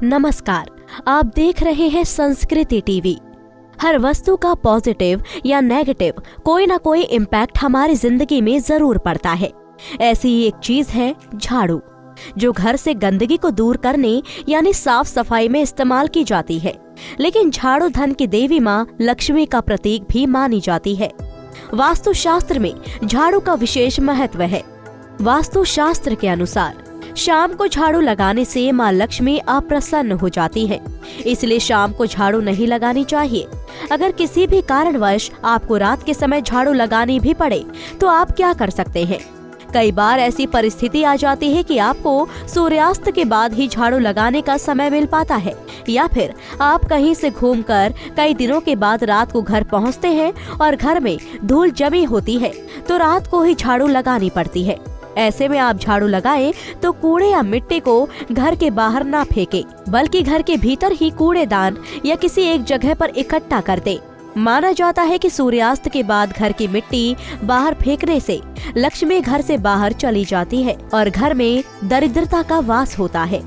नमस्कार, आप देख रहे हैं संस्कृति टीवी। हर वस्तु का पॉजिटिव या नेगेटिव कोई ना कोई इम्पैक्ट हमारी जिंदगी में जरूर पड़ता है। ऐसी ही एक चीज है झाड़ू, जो घर से गंदगी को दूर करने यानी साफ सफाई में इस्तेमाल की जाती है। लेकिन झाड़ू धन की देवी माँ लक्ष्मी का प्रतीक भी मानी जाती है। वास्तुशास्त्र में झाड़ू का विशेष महत्व है। वास्तुशास्त्र के अनुसार शाम को झाड़ू लगाने से माँ लक्ष्मी अप्रसन्न हो जाती है, इसलिए शाम को झाड़ू नहीं लगानी चाहिए। अगर किसी भी कारणवश आपको रात के समय झाड़ू लगानी भी पड़े तो आप क्या कर सकते हैं? कई बार ऐसी परिस्थिति आ जाती है कि आपको सूर्यास्त के बाद ही झाड़ू लगाने का समय मिल पाता है, या फिर आप कहीं से घूमकर कई दिनों के बाद रात को घर पहुंचते हैं और घर में धूल जमी होती है तो रात को ही झाड़ू लगानी पड़ती है। ऐसे में आप झाड़ू लगाएं तो कूड़े या मिट्टी को घर के बाहर ना फेंकें, बल्कि घर के भीतर ही कूड़ेदान या किसी एक जगह पर इकट्ठा कर दें। माना जाता है कि सूर्यास्त के बाद घर की मिट्टी बाहर फेंकने से लक्ष्मी घर से बाहर चली जाती है और घर में दरिद्रता का वास होता है।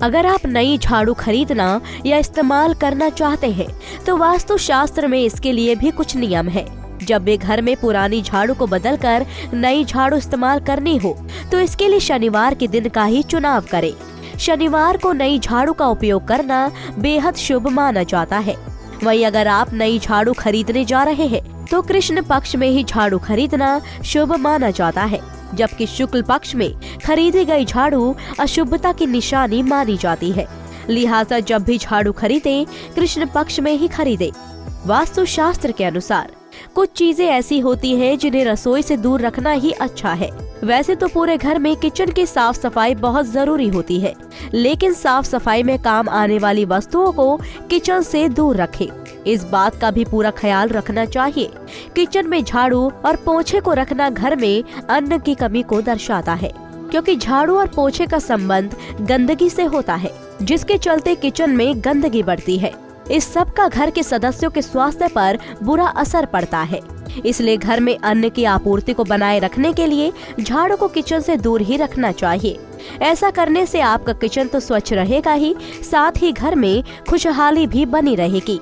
अगर आप नई झाड़ू खरीदना या इस्तेमाल करना चाहते हैं तो वास्तुशास्त्र में इसके लिए भी कुछ नियम है। जब भी घर में पुरानी झाड़ू को बदलकर नई झाड़ू इस्तेमाल करनी हो तो इसके लिए शनिवार के दिन का ही चुनाव करें। शनिवार को नई झाड़ू का उपयोग करना बेहद शुभ माना जाता है। वहीं अगर आप नई झाड़ू खरीदने जा रहे हैं तो कृष्ण पक्ष में ही झाड़ू खरीदना शुभ माना जाता है, जबकि शुक्ल पक्ष में खरीदी गई झाड़ू अशुभता की निशानी मानी जाती है। लिहाजा जब भी झाड़ू खरीदें कृष्ण पक्ष में ही खरीदें। वास्तुशास्त्र के अनुसार कुछ चीजें ऐसी होती हैं जिन्हें रसोई से दूर रखना ही अच्छा है। वैसे तो पूरे घर में किचन की साफ सफाई बहुत जरूरी होती है, लेकिन साफ सफाई में काम आने वाली वस्तुओं को किचन से दूर रखें। इस बात का भी पूरा ख्याल रखना चाहिए। किचन में झाड़ू और पोछे को रखना घर में अन्न की कमी को दर्शाता है, क्योंकि झाड़ू और पोछे का संबंध गंदगी से होता है, जिसके चलते किचन में गंदगी बढ़ती है। इस सब का घर के सदस्यों के स्वास्थ्य पर बुरा असर पड़ता है। इसलिए घर में अन्न की आपूर्ति को बनाए रखने के लिए झाड़ू को किचन से दूर ही रखना चाहिए। ऐसा करने से आपका किचन तो स्वच्छ रहेगा ही, साथ ही घर में खुशहाली भी बनी रहेगी।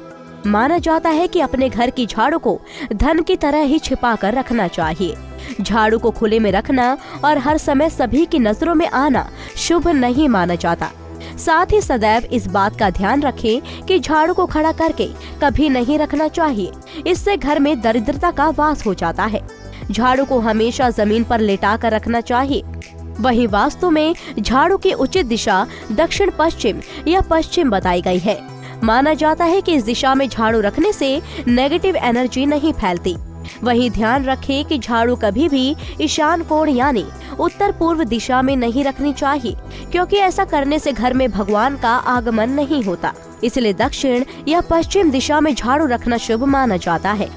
माना जाता है कि अपने घर की झाड़ू को धन की तरह ही छिपा कर रखना चाहिए। झाड़ू को खुले में रखना और हर समय सभी की नजरों में आना शुभ नहीं माना जाता। साथ ही सदैव इस बात का ध्यान रखें कि झाड़ू को खड़ा करके कभी नहीं रखना चाहिए, इससे घर में दरिद्रता का वास हो जाता है। झाड़ू को हमेशा जमीन पर लेटा कर रखना चाहिए। वहीं वास्तु में झाड़ू की उचित दिशा दक्षिण पश्चिम या पश्चिम बताई गई है। माना जाता है कि इस दिशा में झाड़ू रखने से नेगेटिव एनर्जी नहीं फैलती। वहीं ध्यान रखें कि झाड़ू कभी भी ईशान कोण यानी उत्तर पूर्व दिशा में नहीं रखनी चाहिए, क्योंकि ऐसा करने से घर में भगवान का आगमन नहीं होता। इसलिए दक्षिण या पश्चिम दिशा में झाड़ू रखना शुभ माना जाता है।